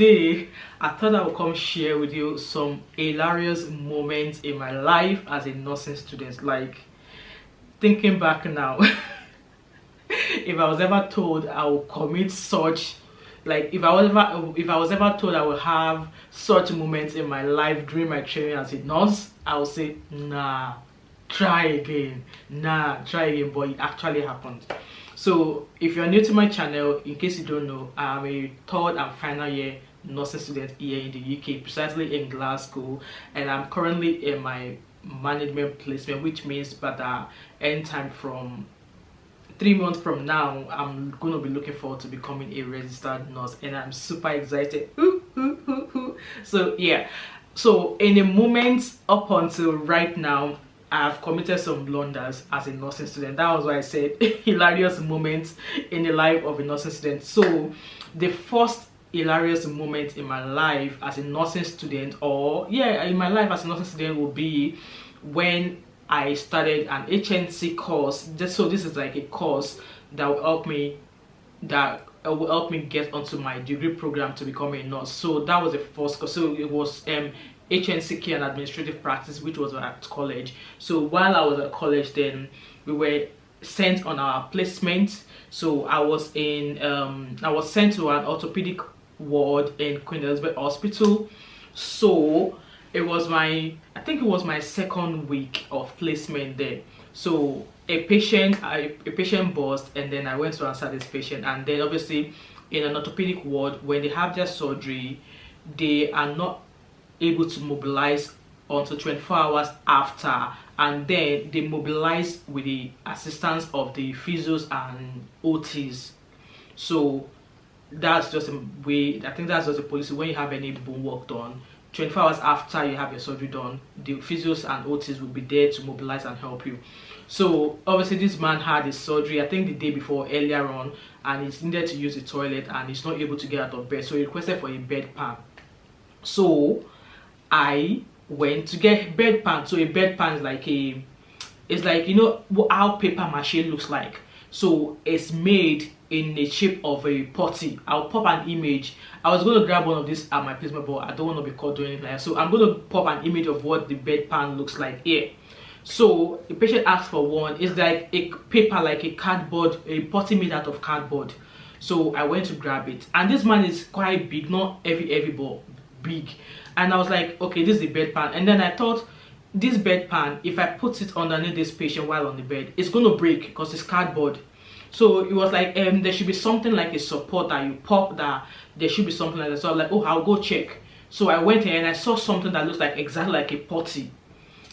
today I thought I would come share with you some hilarious moments in my life as a nursing student. Like, thinking back now, if I was ever told I would commit such, like if I was ever told I would have such moments in my life during my training as a nurse, I would say, nah, try again, but it actually happened. So if you're new to my channel, in case you don't know, I'm a third and final year nursing student here in the UK, precisely in Glasgow, and I'm currently in my management placement, which means by anytime from 3 months from now, I'm going to be looking forward to becoming a registered nurse, and I'm super excited. So yeah, so in the moment up until right now, I've committed some blunders as a nursing student. That was why I said hilarious moments in the life of a nursing student. So the first hilarious moment in my life as a nursing student, or yeah, in my life as a nursing student, will be when I started an HNC course. So this is like a course that will help me get onto my degree program to become a nurse. So that was the first course. So it was HNC Care and Administrative Practice, which was at college. So while I was at college, then we were sent on our placement. So I was sent to an orthopedic ward in Queen Elizabeth Hospital. So it was I think it was my second week of placement there. So a patient buzzed, and then I went to answer this patient. And then obviously in an orthopedic ward, when they have their surgery, they are not able to mobilize until 24 hours after, and then they mobilize with the assistance of the physios and OTs. So that's just a way, I think that's just a policy. When you have any bone work done, 24 hours after you have your surgery done, the physios and OTs will be there to mobilize and help you. So obviously this man had his surgery, I think the day before, earlier on, and he's needed to use the toilet and he's not able to get out of bed, so he requested for a bedpan. So I went to get bedpan. So a bedpan is like you know how paper mache looks like. So it's made in the shape of a potty. I'll pop an image. I was going to grab one of these at my placement, but I don't want to be caught doing it like that. So I'm going to pop an image of what the bedpan looks like here. So the patient asked for one. It's like a paper, like a cardboard, a potty made out of cardboard. So I went to grab it, and this man is quite big, not heavy, but big. And I was like, okay, this is the bedpan. And then I thought, this bedpan, if I put it underneath this patient while on the bed, it's going to break because it's cardboard. So it was like, there should be something like a support that you pop, that there should be something like that. So I was like, oh, I'll go check. So I went in and I saw something that looks like exactly like a potty.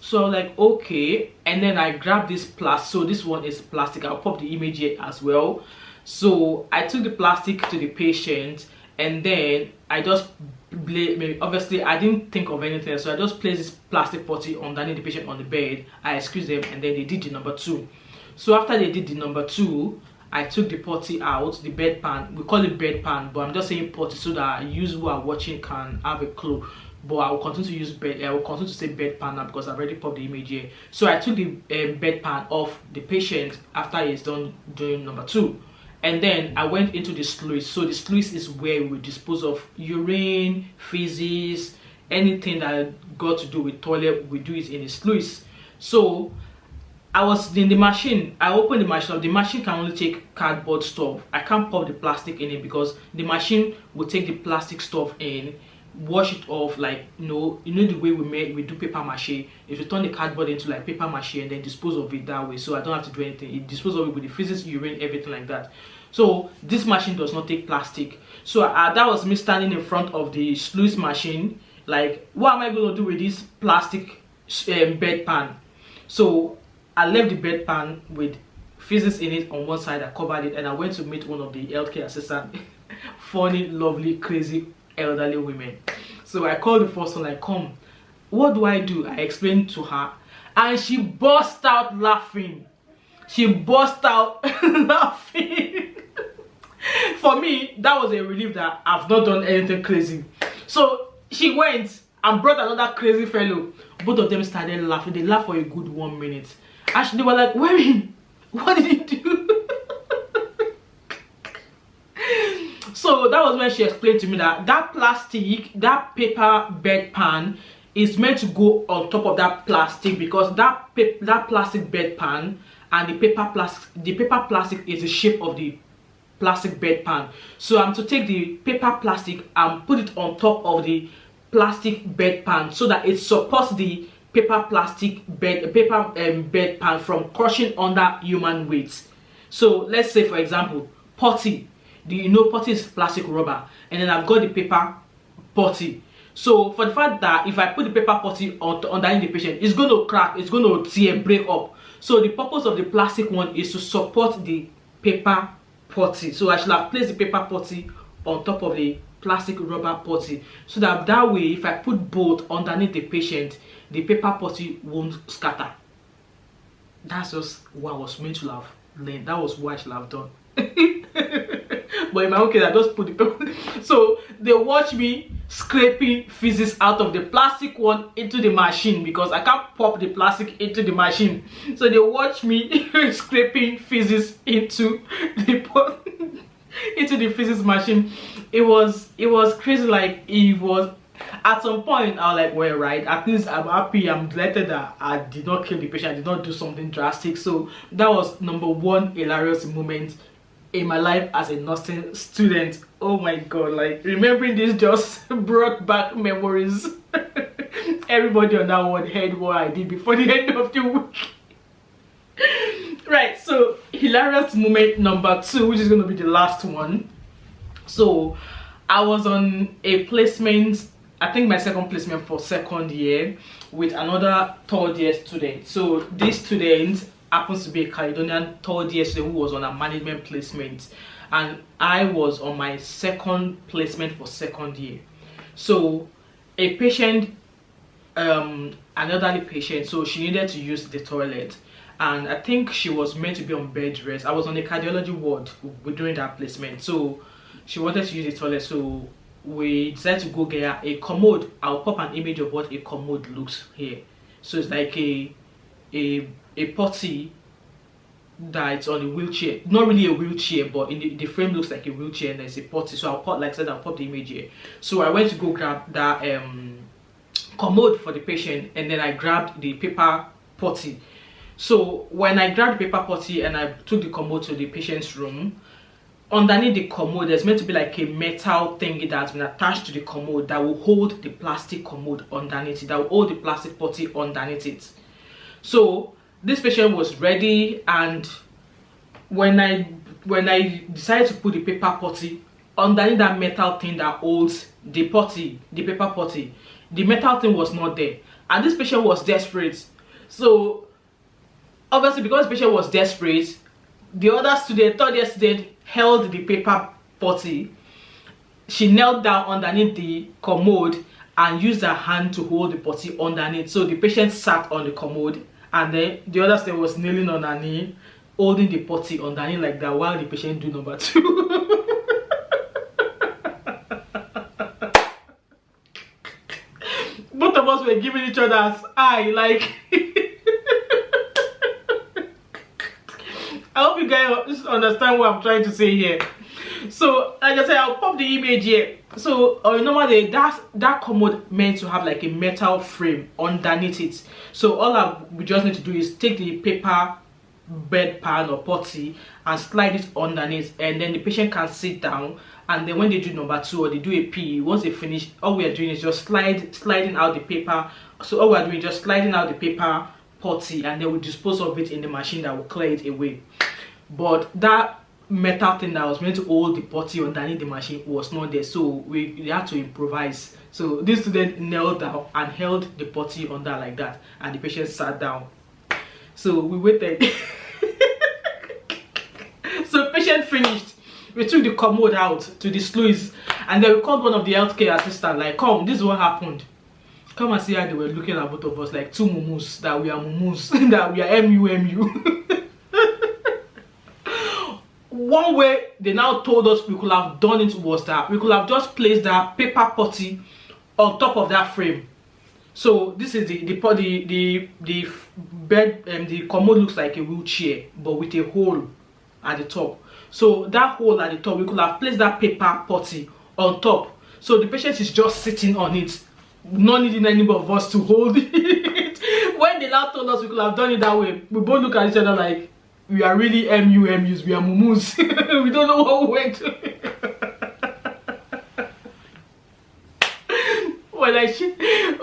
So I was like, okay. And then I grabbed this plastic. So this one is plastic. I'll pop the image here as well. So I took the plastic to the patient, and then I just obviously I didn't think of anything, so I just placed this plastic potty underneath the patient on the bed. I excused them, and then they did the number 2. So after they did the number 2, I took the potty out, the bedpan. We call it bedpan, but I'm just saying potty so that you who are watching can have a clue. But I will continue to use I will continue to say bedpan now because I've already popped the image here. So I took the bedpan off the patient after he's done doing number 2. And then I went into the sluice. So the sluice is where we dispose of urine, feces, anything that got to do with toilet, we do it in the sluice. So I was in the machine. I opened the machine up. The machine can only take cardboard stuff. I can't pop the plastic in it because the machine will take the plastic stuff in, wash it off, like you know the way we do paper mache. If you turn the cardboard into like paper mache and then dispose of it that way, so I don't have to do anything. It dispose of it with the feces, urine, everything like that. So this machine does not take plastic. So that was me standing in front of the sluice machine, like, what am I going to do with this plastic bedpan? So I left the bedpan with feces in it on one side. I covered it, and I went to meet one of the healthcare assistants. Funny, lovely, crazy elderly women. So I called the first one, like, come, what do I do? I explained to her, and she burst out laughing. She burst out laughing. For me, that was a relief that I've not done anything crazy. So she went and brought another crazy fellow. Both of them started laughing. They laughed for a good 1 minute. Actually, they were like, wait, what did you do? So that was when she explained to me that that paper bedpan is meant to go on top of that plastic, because that plastic bedpan and the paper plastic is the shape of the plastic bedpan. So I'm to take the paper plastic and put it on top of the plastic bedpan so that it supports the paper bedpan from crushing under human weight. So let's say, for example, potty. Potty is plastic rubber, and then I've got the paper potty. So for the fact that if I put the paper potty underneath the patient, it's going to crack, it's going to tear, break up. So the purpose of the plastic one is to support the paper potty. So I should have placed the paper potty on top of the plastic rubber potty, so that way if I put both underneath the patient, the paper potty won't scatter. That's just what I was meant to have learned. That was what I should have done. But in my own case, I just put the paper. So they watch me scraping physics out of the plastic one into the machine, because I can't pop the plastic into the machine. So they watch me scraping physics into the physics machine. It was crazy. Like, it was, at some point I was like, well, right, at least I'm happy, I'm delighted that I did not kill the patient, I did not do something drastic. So that was number one hilarious moment in my life as a nursing student. Oh my god, like, remembering this just brought back memories. Everybody on that one heard what I did before the end of the week. Right, so hilarious moment number 2, which is going to be the last one. So I was on a placement, I think my second placement for second year, with another third year student. So this student happens to be a Caledonian third year student who was on a management placement, and I was on my second placement for second year. So a patient, an elderly patient, so she needed to use the toilet, and I think she was meant to be on bed rest. I was on the cardiology ward during that placement, so she wanted to use the toilet. So we decided to go get her a commode. I'll pop an image of what a commode looks here. So it's like a potty that's on a wheelchair, not really a wheelchair, but in the frame looks like a wheelchair, and there's a potty. So I'll pop, like I said, I'll pop the image here. So I went to go grab that commode for the patient, and then I grabbed the paper potty. So when I grabbed the paper potty and I took the commode to the patient's room, underneath the commode there's meant to be like a metal thingy that's been attached to the commode that will hold the plastic commode underneath it, that will hold the plastic potty underneath it. So this patient was ready, and when I decided to put the paper potty underneath that metal thing that holds the potty, the paper potty, the metal thing was not there, and this patient was desperate. So obviously, because the patient was desperate, the other student, third year student, held the paper potty. She knelt down underneath the commode and used her hand to hold the potty underneath. So the patient sat on the commode, and then the other student was kneeling on her knee, holding the potty underneath like that, while the patient do number 2. Both of us were giving each other's eye, like. I hope you guys understand what I'm trying to say here. So like I said, I'll pop the image here. So normally that commode meant to have like a metal frame underneath it. So all we just need to do is take the paper bedpan or potty and slide it underneath, and then the patient can sit down, and then when they do number 2 or they do a pee, once they finish, all we are doing is just sliding out the paper. So all we are doing is just sliding out the paper potty, and then we dispose of it in the machine that will clear it away. But that metal thing that was meant to hold the potty underneath the machine was not there, so we had to improvise. So this student knelt down and held the potty under like that, and the patient sat down. So we waited. So patient finished, we took the commode out to the sluice, and then we called one of the healthcare assistants, like, come, this is what happened. Come and see how they were looking at both of us like two mumus, that we are mumus, that we are MU. One way they now told us we could have done it was that we could have just placed that paper potty on top of that frame. So this is the bed, the commode looks like a wheelchair, but with a hole at the top. So that hole at the top, we could have placed that paper potty on top. So the patient is just sitting on it, not needing any of us to hold it. When they now told us we could have done it that way, we both look at each other like, we are really MUs, we are mumus. We don't know what we went to.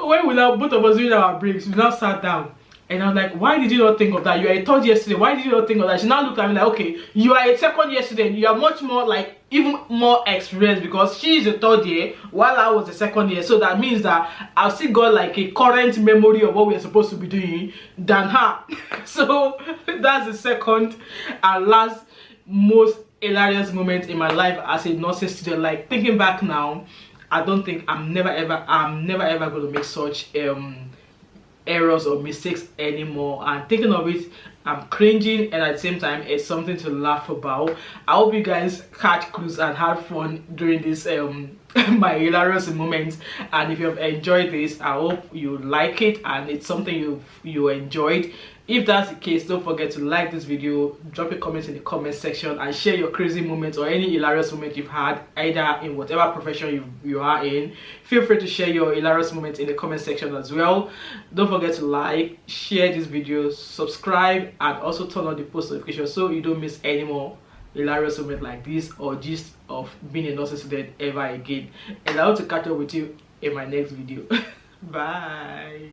When we now, both of us doing our breaks, we now sat down. And I'm like, why did you not think of that? You are a third year student. Why did you not think of that? She now looked at me like, okay, you are a second year student. You are much more, like, even more experienced, because she is a third year while I was a second year. So that means that I've still got like a current memory of what we're supposed to be doing than her. So that's the second and last most hilarious moment in my life as a nursing student. Like, thinking back now, I don't think I'm never ever going to make such errors or mistakes anymore. And thinking of it, I'm cringing, and at the same time it's something to laugh about. I hope you guys catch clues and had fun during this my hilarious moments. And if you have enjoyed this, I hope you like it and it's something you enjoyed. If that's the case, don't forget to like this video, drop a comment in the comment section, and share your crazy moments or any hilarious moment you've had, either in whatever profession you are in. Feel free to share your hilarious moments in the comment section as well. Don't forget to like, share this video, subscribe, and also turn on the post notifications so you don't miss any more hilarious moments like this or gist of being a nursing student ever again. And I hope to catch up with you in my next video. Bye.